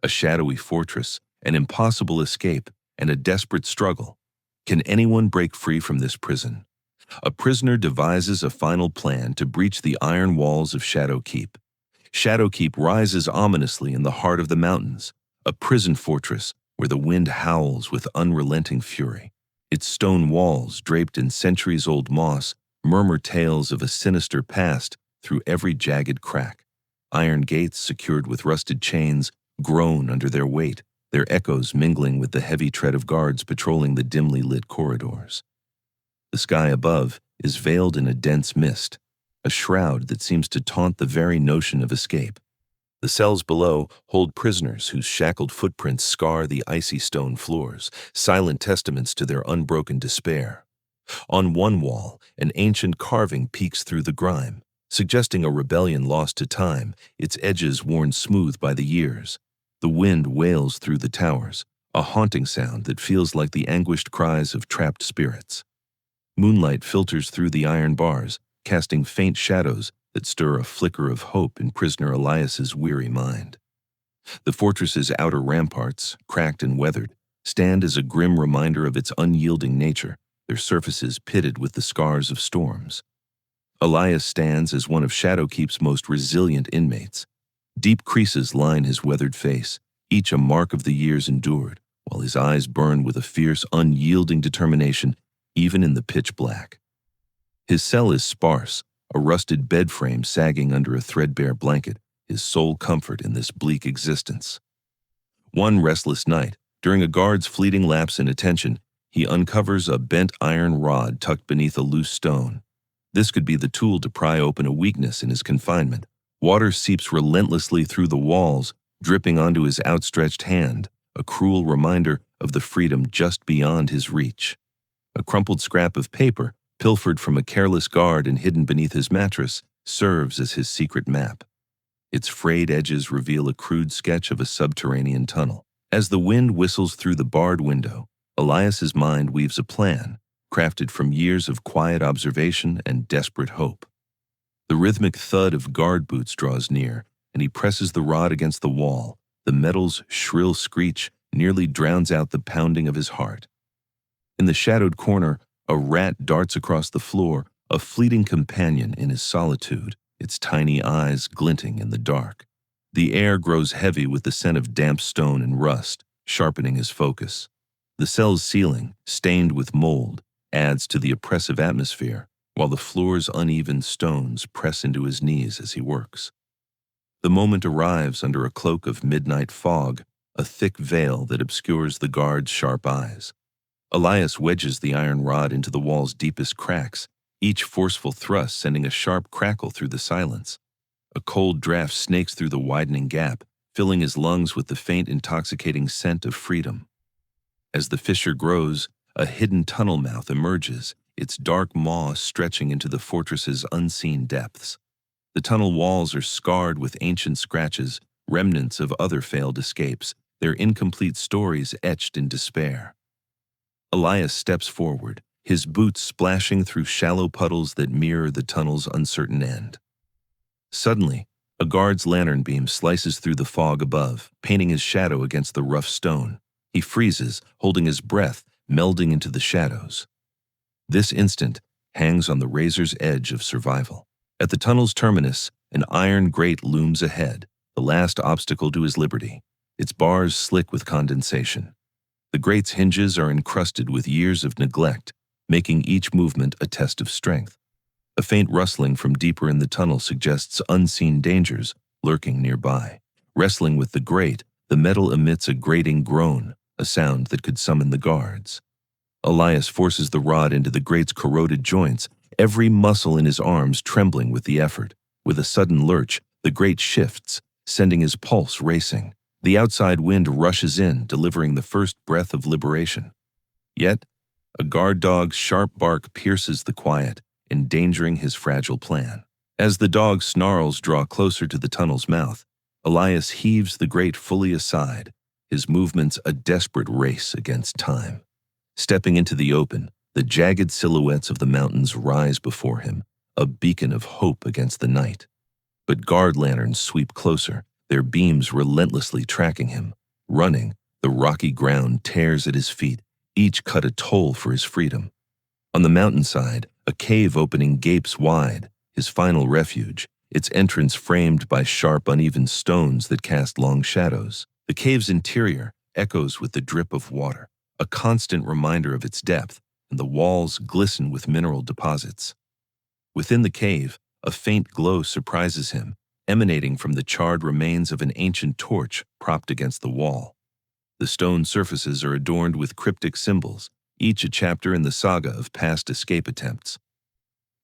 A shadowy fortress, an impossible escape, and a desperate struggle. Can anyone break free from this prison? A prisoner devises a final plan to breach the iron walls of Shadowkeep. Shadowkeep rises ominously in the heart of the mountains, a prison fortress where the wind howls with unrelenting fury. Its stone walls, draped in centuries-old moss, murmur tales of a sinister past through every jagged crack. Iron gates, secured with rusted chains, groan under their weight, their echoes mingling with the heavy tread of guards patrolling the dimly lit corridors. The sky above is veiled in a dense mist, a shroud that seems to taunt the very notion of escape. The cells below hold prisoners whose shackled footprints scar the icy stone floors, silent testaments to their unbroken despair. On one wall, an ancient carving peeks through the grime, suggesting a rebellion lost to time, its edges worn smooth by the years. The wind wails through the towers, a haunting sound that feels like the anguished cries of trapped spirits. Moonlight filters through the iron bars, casting faint shadows that stir a flicker of hope in prisoner Elias's weary mind. The fortress's outer ramparts, cracked and weathered, stand as a grim reminder of its unyielding nature, their surfaces pitted with the scars of storms. Elias stands as one of Shadowkeep's most resilient inmates. Deep creases line his weathered face, each a mark of the years endured, while his eyes burn with a fierce, unyielding determination, even in the pitch black. His cell is sparse, a rusted bed frame sagging under a threadbare blanket, his sole comfort in this bleak existence. One restless night, during a guard's fleeting lapse in attention, he uncovers a bent iron rod tucked beneath a loose stone. This could be the tool to pry open a weakness in his confinement. Water seeps relentlessly through the walls, dripping onto his outstretched hand, a cruel reminder of the freedom just beyond his reach. A crumpled scrap of paper, pilfered from a careless guard and hidden beneath his mattress, serves as his secret map. Its frayed edges reveal a crude sketch of a subterranean tunnel. As the wind whistles through the barred window, Elias's mind weaves a plan, crafted from years of quiet observation and desperate hope. The rhythmic thud of guard boots draws near, and he presses the rod against the wall. The metal's shrill screech nearly drowns out the pounding of his heart. In the shadowed corner, a rat darts across the floor, a fleeting companion in his solitude, its tiny eyes glinting in the dark. The air grows heavy with the scent of damp stone and rust, sharpening his focus. The cell's ceiling, stained with mold, adds to the oppressive atmosphere, while the floor's uneven stones press into his knees as he works. The moment arrives under a cloak of midnight fog, a thick veil that obscures the guard's sharp eyes. Elias wedges the iron rod into the wall's deepest cracks, each forceful thrust sending a sharp crackle through the silence. A cold draft snakes through the widening gap, filling his lungs with the faint, intoxicating scent of freedom. As the fissure grows, a hidden tunnel mouth emerges, its dark maw stretching into the fortress's unseen depths. The tunnel walls are scarred with ancient scratches, remnants of other failed escapes, their incomplete stories etched in despair. Elias steps forward, his boots splashing through shallow puddles that mirror the tunnel's uncertain end. Suddenly, a guard's lantern beam slices through the fog above, painting his shadow against the rough stone. He freezes, holding his breath, melding into the shadows. This instant hangs on the razor's edge of survival. At the tunnel's terminus, an iron grate looms ahead, the last obstacle to his liberty, its bars slick with condensation. The grate's hinges are encrusted with years of neglect, making each movement a test of strength. A faint rustling from deeper in the tunnel suggests unseen dangers lurking nearby. Wrestling with the grate, the metal emits a grating groan, a sound that could summon the guards. Elias forces the rod into the grate's corroded joints, every muscle in his arms trembling with the effort. With a sudden lurch, the grate shifts, sending his pulse racing. The outside wind rushes in, delivering the first breath of liberation. Yet, a guard dog's sharp bark pierces the quiet, endangering his fragile plan. As the dog's snarls draw closer to the tunnel's mouth, Elias heaves the grate fully aside, his movements a desperate race against time. Stepping into the open, the jagged silhouettes of the mountains rise before him, a beacon of hope against the night. But guard lanterns sweep closer, their beams relentlessly tracking him. Running, the rocky ground tears at his feet, each cut a toll for his freedom. On the mountainside, a cave opening gapes wide, his final refuge, its entrance framed by sharp, uneven stones that cast long shadows. The cave's interior echoes with the drip of water, a constant reminder of its depth, and the walls glisten with mineral deposits. Within the cave, a faint glow surprises him, emanating from the charred remains of an ancient torch propped against the wall. The stone surfaces are adorned with cryptic symbols, each a chapter in the saga of past escape attempts.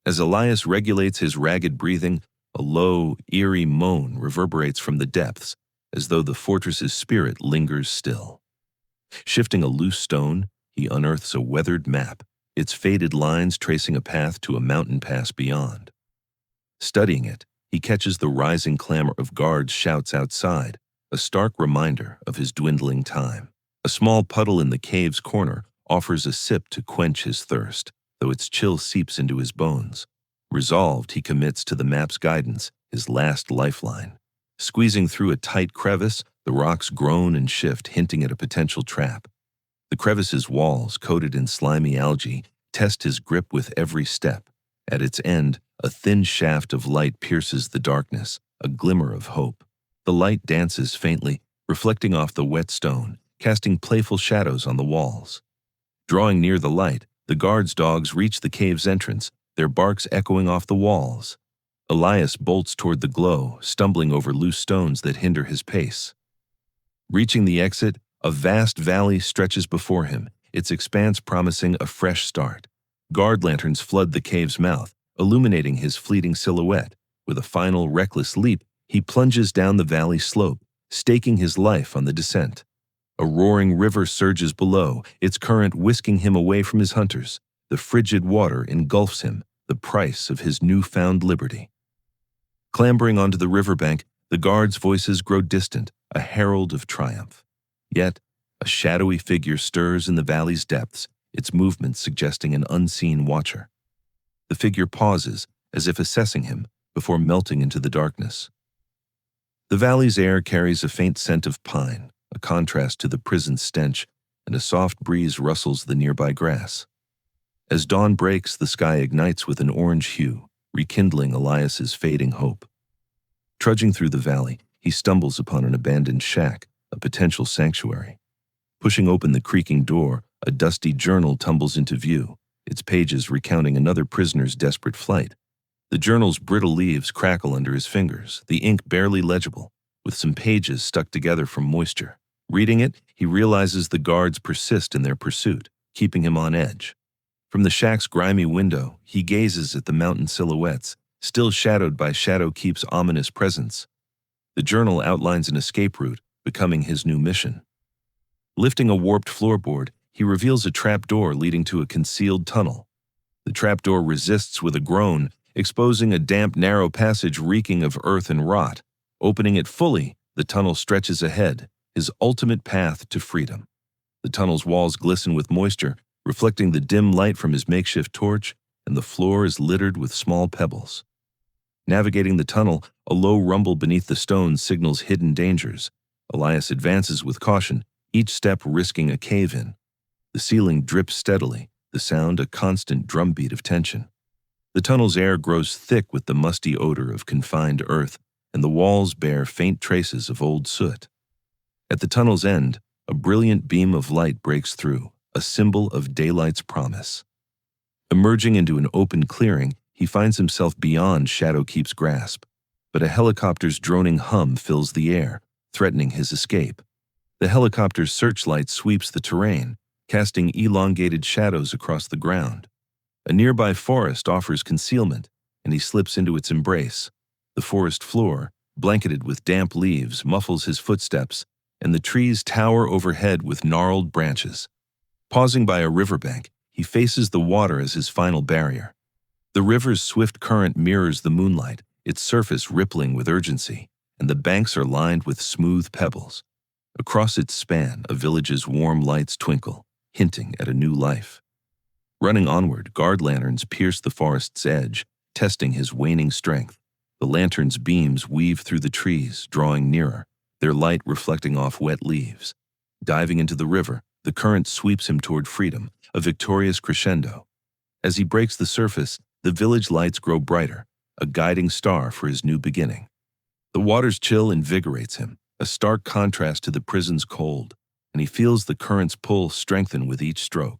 As Elias regulates his ragged breathing, a low, eerie moan reverberates from the depths, as though the fortress's spirit lingers still. Shifting a loose stone, he unearths a weathered map, its faded lines tracing a path to a mountain pass beyond. Studying it, he catches the rising clamor of guards' shouts outside, a stark reminder of his dwindling time. A small puddle in the cave's corner offers a sip to quench his thirst, though its chill seeps into his bones. Resolved, he commits to the map's guidance, his last lifeline. Squeezing through a tight crevice, the rocks groan and shift, hinting at a potential trap. The crevice's walls, coated in slimy algae, test his grip with every step. At its end, a thin shaft of light pierces the darkness, a glimmer of hope. The light dances faintly, reflecting off the wet stone, casting playful shadows on the walls. Drawing near the light, the guards' dogs reach the cave's entrance, their barks echoing off the walls. Elias bolts toward the glow, stumbling over loose stones that hinder his pace. Reaching the exit, a vast valley stretches before him, its expanse promising a fresh start. Guard lanterns flood the cave's mouth, illuminating his fleeting silhouette. With a final reckless leap, he plunges down the valley slope, staking his life on the descent. A roaring river surges below, its current whisking him away from his hunters. The frigid water engulfs him, the price of his newfound liberty. Clambering onto the riverbank, the guards' voices grow distant, a herald of triumph. Yet, a shadowy figure stirs in the valley's depths, its movements suggesting an unseen watcher. The figure pauses, as if assessing him, before melting into the darkness. The valley's air carries a faint scent of pine, a contrast to the prison's stench, and a soft breeze rustles the nearby grass. As dawn breaks, the sky ignites with an orange hue, rekindling Elias's fading hope. Trudging through the valley, he stumbles upon an abandoned shack, a potential sanctuary. Pushing open the creaking door, a dusty journal tumbles into view, its pages recounting another prisoner's desperate flight. The journal's brittle leaves crackle under his fingers, the ink barely legible, with some pages stuck together from moisture. Reading it, he realizes the guards persist in their pursuit, keeping him on edge. From the shack's grimy window, he gazes at the mountain silhouettes, still shadowed by Shadowkeep's ominous presence. The journal outlines an escape route, becoming his new mission. Lifting a warped floorboard, he reveals a trapdoor leading to a concealed tunnel. The trapdoor resists with a groan, exposing a damp, narrow passage reeking of earth and rot. Opening it fully, the tunnel stretches ahead, his ultimate path to freedom. The tunnel's walls glisten with moisture, reflecting the dim light from his makeshift torch, and the floor is littered with small pebbles. Navigating the tunnel, a low rumble beneath the stones signals hidden dangers. Elias advances with caution, each step risking a cave-in. The ceiling drips steadily, the sound a constant drumbeat of tension. The tunnel's air grows thick with the musty odor of confined earth, and the walls bear faint traces of old soot. At the tunnel's end, a brilliant beam of light breaks through, a symbol of daylight's promise. Emerging into an open clearing, he finds himself beyond Shadowkeep's grasp, but a helicopter's droning hum fills the air, threatening his escape. The helicopter's searchlight sweeps the terrain, casting elongated shadows across the ground. A nearby forest offers concealment, and he slips into its embrace. The forest floor, blanketed with damp leaves, muffles his footsteps, and the trees tower overhead with gnarled branches. Pausing by a riverbank, he faces the water as his final barrier. The river's swift current mirrors the moonlight, its surface rippling with urgency, and the banks are lined with smooth pebbles. Across its span, a village's warm lights twinkle, hinting at a new life. Running onward, guard lanterns pierce the forest's edge, testing his waning strength. The lantern's beams weave through the trees, drawing nearer, their light reflecting off wet leaves. Diving into the river, the current sweeps him toward freedom, a victorious crescendo. As he breaks the surface, the village lights grow brighter, a guiding star for his new beginning. The water's chill invigorates him, a stark contrast to the prison's cold, and he feels the current's pull strengthen with each stroke.